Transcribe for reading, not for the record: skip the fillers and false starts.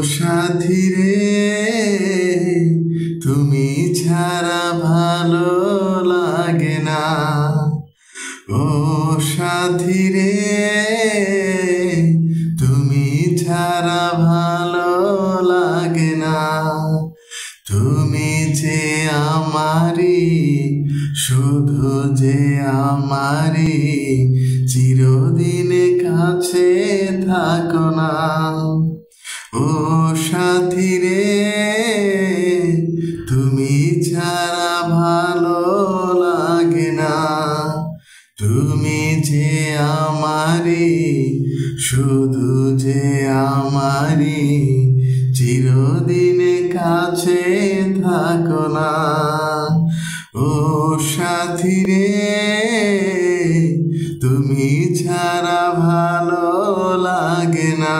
সাথী রে তুমি ছাড়া ভালো লাগে না। ও সাথী রে তুমি ছাড়া ভালো লাগে না। তুমি যে আমারি, শুধু যে আমারি, চিরদিন কাছে থাকো না। ও সাথী রে তুমি ছাড়া ভালো লাগে না। তুমি যে আমারি, শুধু যে আমারি, চিরদিন কাছে থাকো না। ও সাথী রে তুমি ছাড়া ভালো লাগে না।